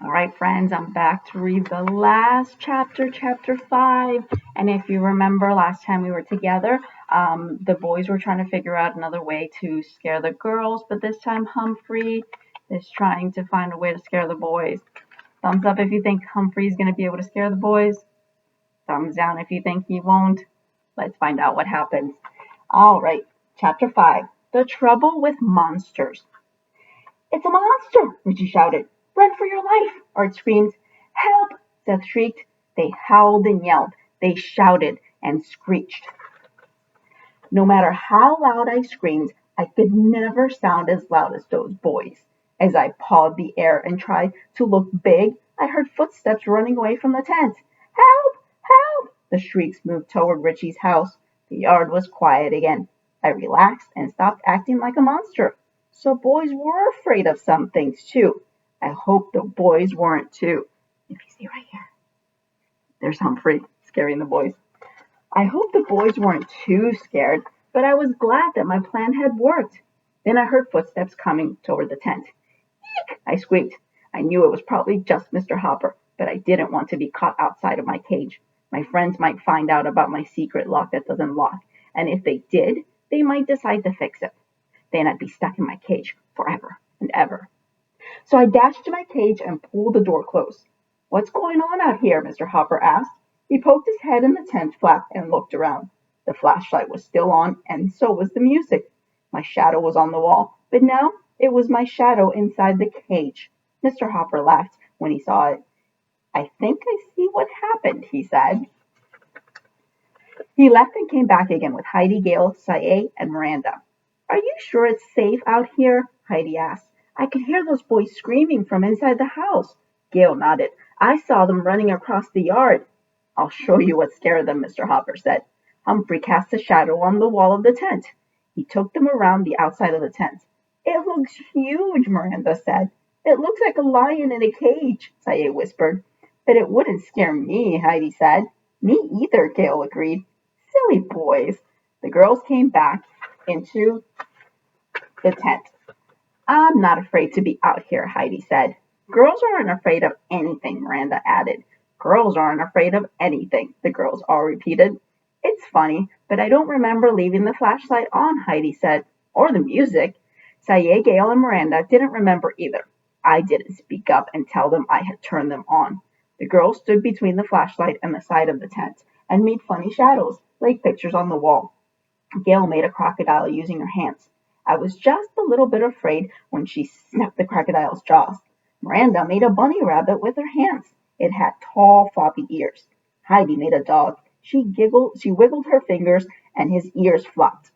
All right, friends, I'm back to read the last chapter, chapter 5. And if you remember last time we were together, the boys were trying to figure out another way to scare the girls, but this time Humphrey is trying to find a way to scare the boys. Thumbs up if you think Humphrey's going to be able to scare the boys. Thumbs down if you think he won't. Let's find out what happens. All right, chapter 5, The Trouble with Monsters. It's a monster, Richie shouted. Run for your life, Art screamed. Help, Seth shrieked. They howled and yelled. They shouted and screeched. No matter how loud I screamed, I could never sound as loud as those boys. As I pawed the air and tried to look big, I heard footsteps running away from the tent. Help! Help! The shrieks moved toward Richie's house. The yard was quiet again. I relaxed and stopped acting like a monster. So boys were afraid of some things too. I hope the boys weren't too. If you see right here, there's Humphrey scaring the boys. I hope the boys weren't too scared, but I was glad that my plan had worked. Then I heard footsteps coming toward the tent. Eek! I squeaked. I knew it was probably just Mr. Hopper, but I didn't want to be caught outside of my cage. My friends might find out about my secret lock that doesn't lock, and if they did, they might decide to fix it. Then I'd be stuck in my cage forever and ever. So I dashed to my cage and pulled the door closed. What's going on out here? Mr. Hopper asked. He poked his head in the tent flap and looked around. The flashlight was still on, and so was the music. My shadow was on the wall, but now it was my shadow inside the cage. Mr. Hopper laughed when he saw it. I think I see what happened, he said. He left and came back again with Heidi, Gail, Saye, and Miranda. Are you sure it's safe out here? Heidi asked. I could hear those boys screaming from inside the house. Gail nodded. I saw them running across the yard. I'll show you what scared them, Mr. Hopper said. Humphrey cast a shadow on the wall of the tent. He took them around the outside of the tent. It looks huge, Miranda said. It looks like a lion in a cage, Saye whispered. But it wouldn't scare me, Heidi said. Me either, Gail agreed. Silly boys. The girls came back into the tent. I'm not afraid to be out here, Heidi said. Girls aren't afraid of anything, Miranda added. Girls aren't afraid of anything, the girls all repeated. It's funny, but I don't remember leaving the flashlight on, Heidi said, or the music. Saye, Gail, and Miranda didn't remember either. I didn't speak up and tell them I had turned them on. The girls stood between the flashlight and the side of the tent and made funny shadows, like pictures on the wall. Gail made a crocodile using her hands. I was just a little bit afraid when she snapped the crocodile's jaws. Miranda made a bunny rabbit with her hands. It had tall, floppy ears. Heidi made a dog. She wiggled her fingers, and his ears flopped.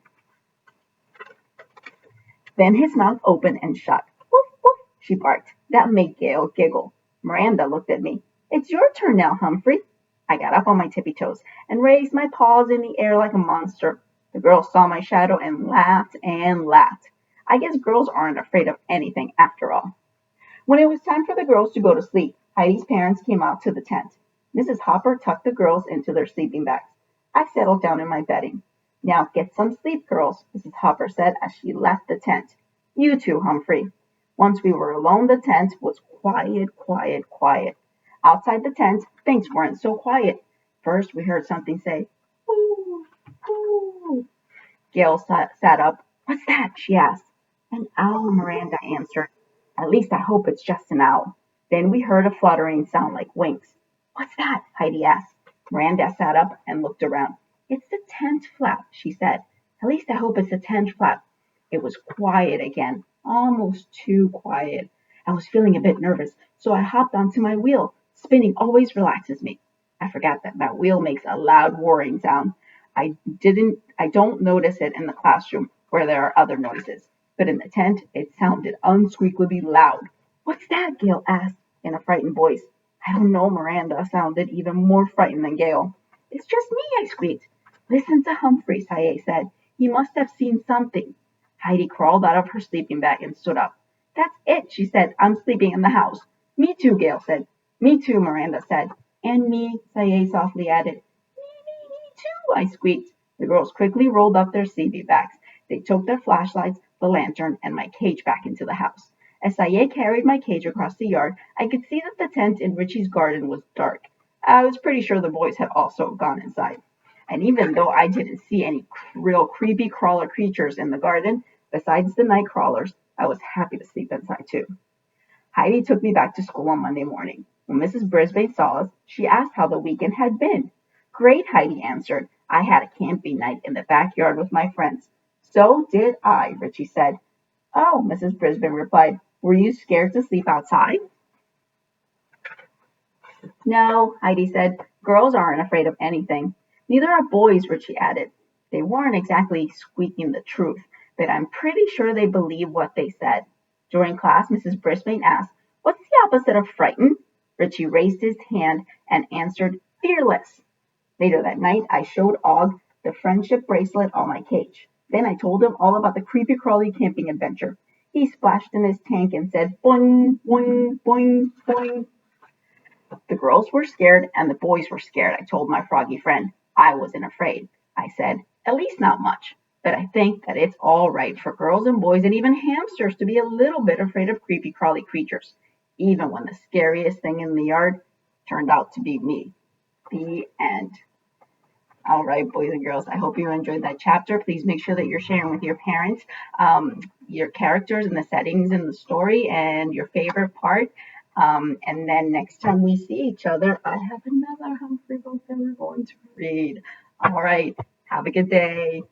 Then his mouth opened and shut. Woof, woof, she barked. That made Gail giggle. Miranda looked at me. It's your turn now, Humphrey. I got up on my tippy toes and raised my paws in the air like a monster. The girls saw my shadow and laughed and laughed. I guess girls aren't afraid of anything after all. When it was time for the girls to go to sleep, Heidi's parents came out to the tent. Mrs. Hopper tucked the girls into their sleeping bags. I settled down in my bedding. Now get some sleep, girls, Mrs. Hopper said as she left the tent. You too, Humphrey. Once we were alone, the tent was quiet, quiet, quiet. Outside the tent, things weren't so quiet. First, we heard something say, "Ooh, ooh." Gail sat up. What's that? She asked. An owl, Miranda answered. At least I hope it's just an owl. Then we heard a fluttering sound like wings. What's that? Heidi asked. Miranda sat up and looked around. It's the tent flap, she said. At least I hope it's the tent flap. It was quiet again, almost too quiet. I was feeling a bit nervous, so I hopped onto my wheel. Spinning always relaxes me. I forgot that my wheel makes a loud whirring sound. I don't notice it in the classroom where there are other noises, but in the tent it sounded unsqueakably loud. What's that? Gail asked in a frightened voice. I don't know, Miranda sounded even more frightened than Gail. It's just me, I squeaked. Listen to Humphrey, Saye said. He must have seen something. Heidi crawled out of her sleeping bag and stood up. That's it, she said. I'm sleeping in the house. Me too, Gail said. Me too, Miranda said. And me, Saye softly added. Me too, I squeaked. The girls quickly rolled up their sleeping bags. They took their flashlights, the lantern, and my cage back into the house. As Saye carried my cage across the yard, I could see that the tent in Richie's garden was dark. I was pretty sure the boys had also gone inside. And even though I didn't see any real creepy crawler creatures in the garden, besides the night crawlers, I was happy to sleep inside too. Heidi took me back to school on Monday morning. When Mrs. Brisbane saw us, she asked how the weekend had been. Great, Heidi answered. I had a camping night in the backyard with my friends. So did I, Richie said. Oh, Mrs. Brisbane replied. Were you scared to sleep outside? No, Heidi said. Girls aren't afraid of anything. Neither are boys, Richie added. They weren't exactly squeaking the truth, but I'm pretty sure they believed what they said. During class, Mrs. Brisbane asked, What's the opposite of frightened? Richie raised his hand and answered, Fearless. Later that night, I showed Og the friendship bracelet on my cage. Then I told him all about the creepy crawly camping adventure. He splashed in his tank and said, Boing, boing, boing, boing. The girls were scared and the boys were scared, I told my froggy friend. I wasn't afraid. I said, At least not much. But I think that it's all right for girls and boys and even hamsters to be a little bit afraid of creepy crawly creatures, even when the scariest thing in the yard turned out to be me. The end. All right, boys and girls, I hope you enjoyed that chapter. Please make sure that you're sharing with your parents your characters and the settings in the story and your favorite part. And then next time we see each other, I have another Humphrey book that we're going to read. All right, have a good day.